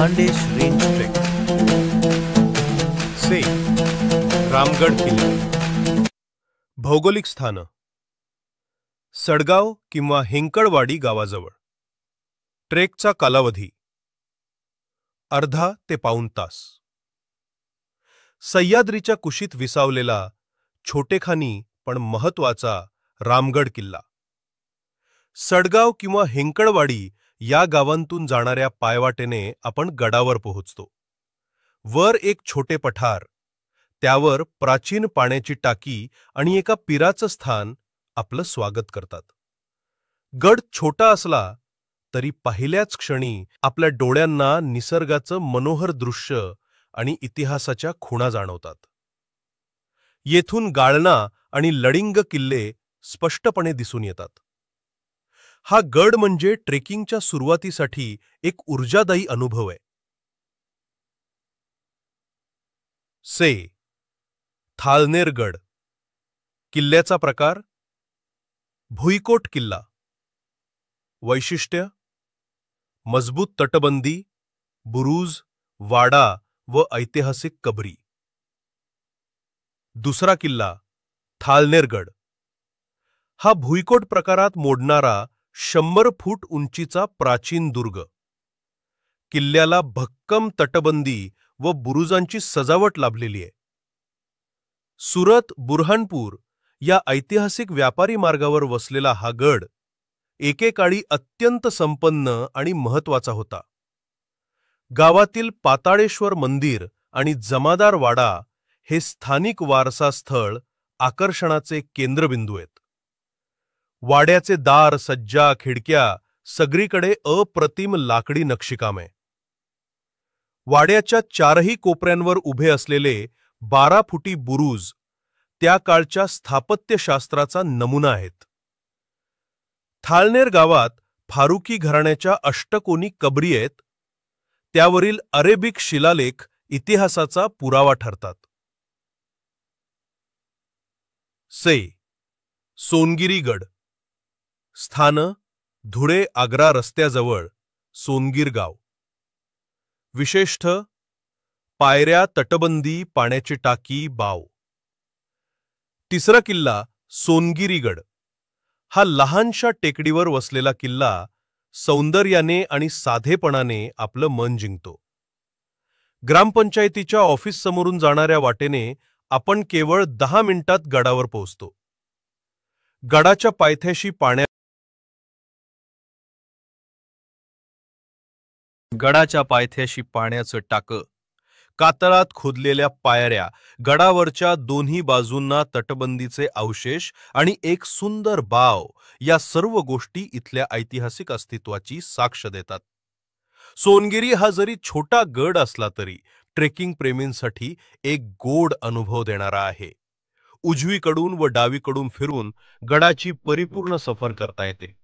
Khandesh range trek से रामगड किल्ला. भौगोलिक स्थान सडगाव किंवा हेंकळवाडी गावाजवळ. ट्रेकचा कालावधी अर्धा ते पाऊण तास. सह्याद्रीच्या कुशीत विसावलेला छोटेखानी पण महत्वाचा रामगड किल्ला. सडगाव किंवा हेंकळवाडी या गावांतून जाणाऱ्या पायवाटेने आपण गडावर पोहोचतो. वर एक छोटे पठार, त्यावर प्राचीन पाण्याची टाकी आणि एका पीराचं स्थान आपलं स्वागत करतात. गड छोटा असला तरी पहिल्याच क्षणी आपल्या डोळ्यांना निसर्गाचं मनोहर दृश्य आणि इतिहासाच्या खुणा जाणवतात. येथून गाळणा आणि लडिंग किल्ले स्पष्टपणे दिसून येतात. हा गड म्हणजे ट्रेकिंगच्या सुरुवातीसाठी एक ऊर्जादायी अनुभव आहे. से थालनेर गड. किल्ल्याचा प्रकार भुईकोट किल्ला. वैशिष्ट्य मजबूत तटबंदी, बुरुज, वाडा व ऐतिहासिक कबरी. दुसरा किल्ला थालनेर गड. हा भुईकोट प्रकारात मोडणारा 100 फूट उंचीचा प्राचीन दुर्ग. किल्ल्याला भक्कम तटबंदी व बुरुजांची सजावट लाभलेली आहे. सुरत बुरहानपूर या ऐतिहासिक व्यापारी मार्गावर वसलेला हा गड एकेकाळी अत्यंत संपन्न आणि महत्वाचा होता. गावातील पाताळेश्वर मंदिर आणि जमादार वाडा हे स्थानिक वारसा स्थळ आकर्षणाचे केंद्रबिंदू आहेत. वाड्याचे दार, सज्जा, खिडक्या सगळीकडे अप्रतिम लाकडी नक्षीकाम आहे. वाड्याच्या चारही कोपऱ्यांवर उभे असलेले 12 फुटी बुरुज त्या काळच्या स्थापत्यशास्त्राचा नमुना आहेत. थालनेर गावात फारुकी घराण्याच्या अष्टकोनी कबरी आहेत. त्यावरील अरेबिक शिलालेख इतिहासाचा पुरावा ठरतात. से सोनगिरी गड. स्थान धुळे आग्रा रस्त्याजवळ सोनगीर गाव. विशेष्ठ पायऱ्या, तटबंदी, पाण्याची टाकी, बाव. तिसरा किल्ला सोनगिरी गड. हा लहानशा टेकडीवर वसलेला किल्ला सौंदर्याने आणि साधेपणाने आपलं मन जिंकतो. ग्रामपंचायतीच्या ऑफिस समोरून जाणाऱ्या वाटेने आपण केवळ 10 मिनिटात गडावर पोहोचतो. गडाच्या पायथ्याशी गडाच्या पायथ्याशी पाण्याचं टाकं, कातळात खोदलेल्या पायऱ्या, गडावरच्या दोन्ही बाजूंना तटबंदीचे अवशेष आणि एक सुंदर बाव या सर्व गोष्टी इथल्या ऐतिहासिक अस्तित्वाची साक्ष देतात. सोनगिरी हा जरी छोटा गड असला तरी ट्रेकिंग प्रेमींसाठी एक गोड अनुभव देणारा आहे. उजवीकडून व डावीकडून फिरून गडाची परिपूर्ण सफर करता येते.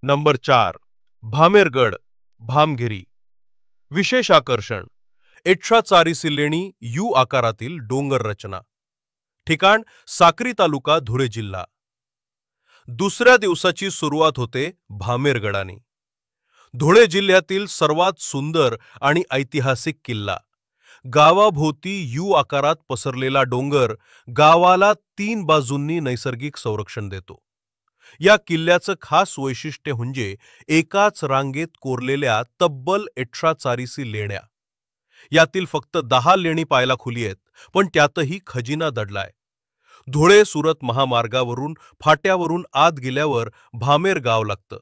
नंबर 4 भामेरगड भामगिरी. विशेष आकर्षण 840 लेणी यू आकारातील डोंगर रचना. ठिकाण साक्री तालुका, धुळे जिल्हा. दुसऱ्या दिवसाची सुरुवात होते भामेरगडाने. धुळे जिल्ह्यातील सर्वात सुंदर आणि ऐतिहासिक किल्ला. गावाभोवती यू आकारात पसरलेला डोंगर गावाला 3 बाजूंनी नैसर्गिक संरक्षण देतो. या किल्ल्याचं खास वैशिष्ट्य म्हणजे एकाच रांगेत कोरलेल्या तब्बल 840 लेण्या. यातील फक्त 10 लेणी पायला खुली आहेत, पण त्यातही खजिना दडलाय. धुळे सुरत महामार्गावरून फाट्यावरून आत गेल्यावर भामेर गाव लागतं.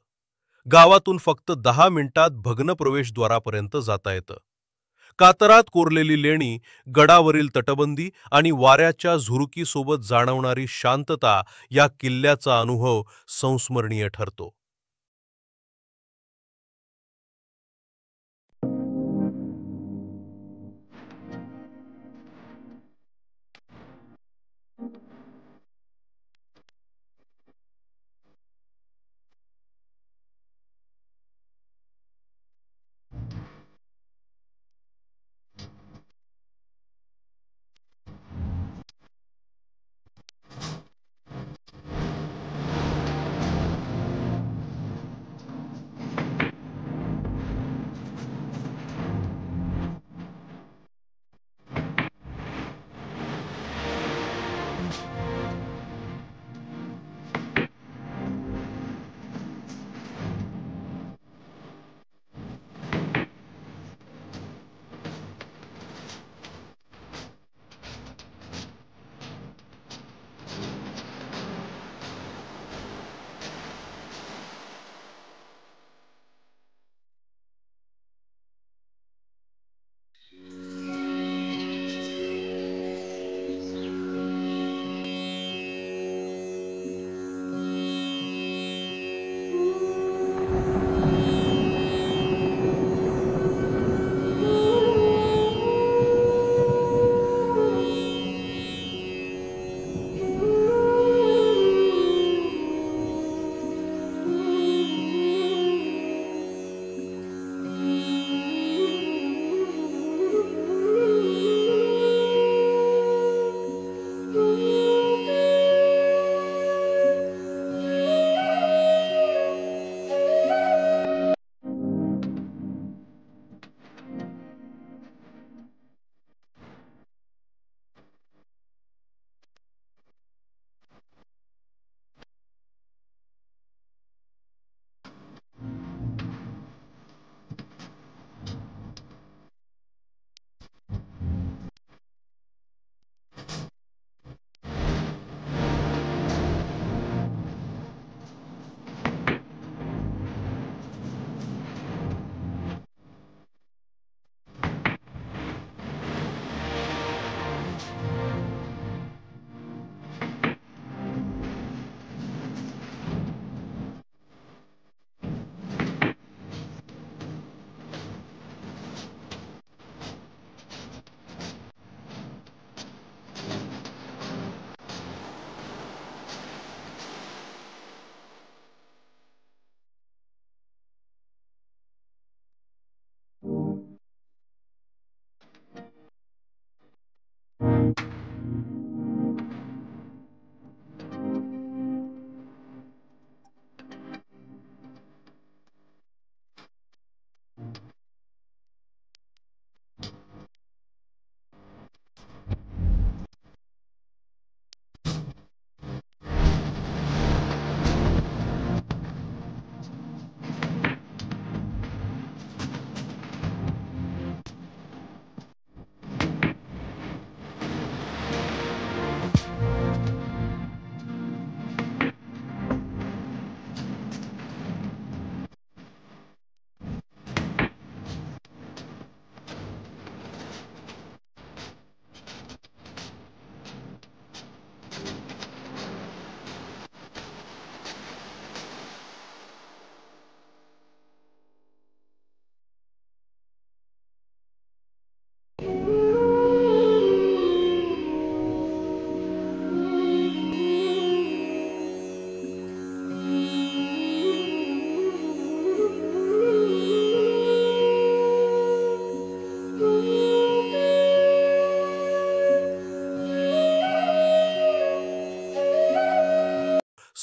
गावातून फक्त 10 मिनिटात भग्न प्रवेशद्वारापर्यंत जाता येतं. कातरात कोरलेली लेणी, गडावरील तटबंदी आणि वाऱ्याच्या झुरकीसोबत जाणवणारी शांतता या किल्ल्याचा अनुभव संस्मरणीय ठरतो.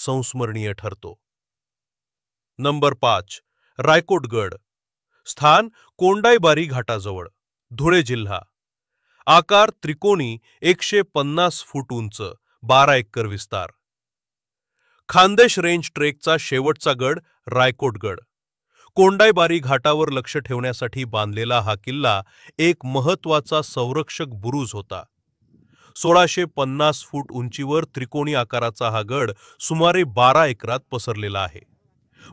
संस्मरणीय ठरतो. नंबर 5. रायकोटगड. स्थान कोंडाईबारी घाटाजवळ, धुळे जिल्हा. आकार त्रिकोणी, 150 फूट उंच, 12 एकर विस्तार. खानदेश रेंज ट्रेकचा शेवटचा गड रायकोटगड. कोंडाईबारी घाटावर लक्ष ठेवण्यासाठी बांधलेला हा किल्ला एक महत्त्वाचा संरक्षक बुरुज होता. 1650 फूट उंचीवर त्रिकोणी आकाराचा हा गड सुमारे 12 एकरात पसरलेला आहे.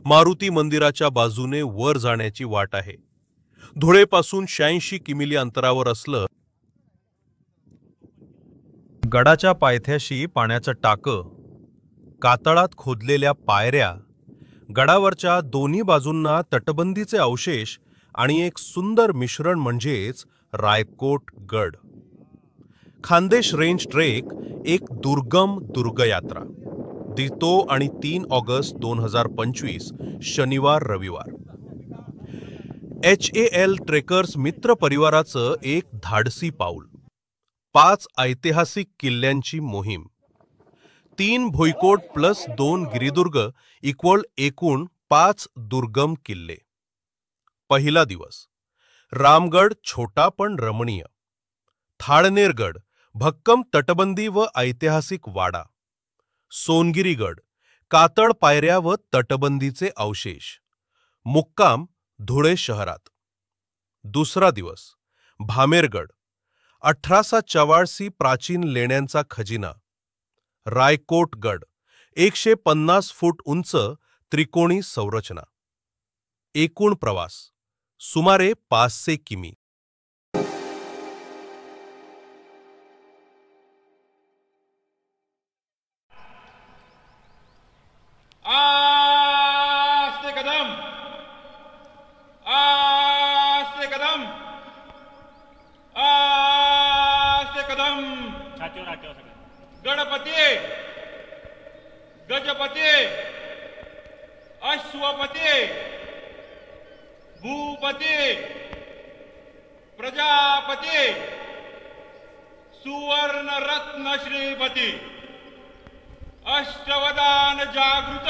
मारुती मंदिराच्या बाजूने वर जाण्याची वाट आहे. धुळेपासून 86 किमी अंतरावर असलं. गडाच्या पायथ्याशी पाण्याचं टाकं, कातळात खोदलेल्या पायऱ्या, गडावरच्या दोन्ही बाजूंना तटबंदीचे अवशेष आणि एक सुंदर मिश्रण म्हणजेच रायकोट गड. खानदेश रेंज ट्रेक एक दुर्गम दुर्गयात्रा. दितो आणि 3 ऑगस्ट 2025 शनिवार रविवार. HAL ट्रेकर्स मित्र परिवाराचं एक धाडसी पाऊल. 5 ऐतिहासिक किल्ल्यांची मोहीम. 3 भुईकोट प्लस 2 गिरिदुर्ग इक्वल एकूण 5 दुर्गम किल्ले. पहिला दिवस. रामगड छोटा पण रमणीय. थाळनेरगड भक्कम तटबंदी व ऐतिहासिक वाडा. सोनगिरीगड कातळ पायऱ्या व तटबंदीचे अवशेष. मुक्काम धुळे शहरात. दुसरा दिवस. भामेरगड 1884 प्राचीन लेण्यांचा खजिना. रायकोटगड 150 फूट उंच त्रिकोणी संरचना. एकूण प्रवास सुमारे 500 किमी. आस्ते कदम, आस्ते कदम, आस्ते कदम. छातीवर हात ठेवा सगळे. गणपती, गजपती, अश्वपती, भूपती, प्रजापती, सुवर्ण रत्न श्रीपती, अष्टवदान जागृत,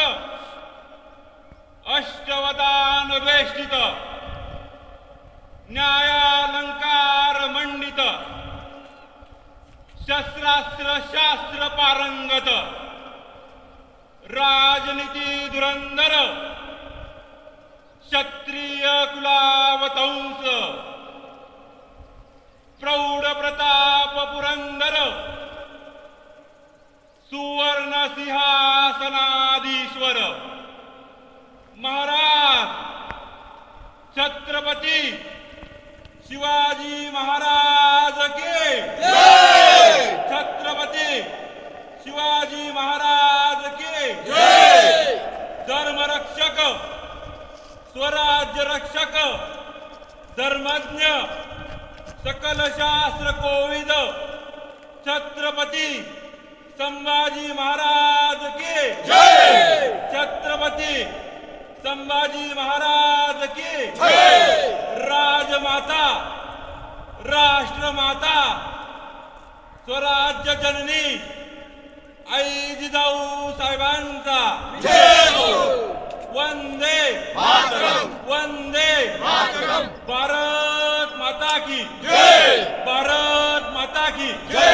अष्टवदान वेष्टित, न्यायालंकार मंडित, शस्त्रास्त्र शास्त्र पारंगत, राजनीती धुरंधर, क्षत्रिय कुलावतंस, प्रौढ प्रताप पुरंदर, सुवर्ण सिंहासनाधीश्वर, महाराज छत्रपती शिवाजी महाराज की जय. छत्रपती शिवाजी महाराज की जय. धर्मरक्षक, स्वराज्य रक्षक, धर्मज्ञ, सकल शास्त्र कोविद छत्रपती संभाजी महाराज की जय. छत्रपती संभाजी महाराज की जय. राजमाता, राष्ट्रमाता, स्वराज्य जननी आई जिजाऊ साहेबांचा जय. वंदे मातरम, वंदे मातरम. भारत माता की जय. भारत माता की जय.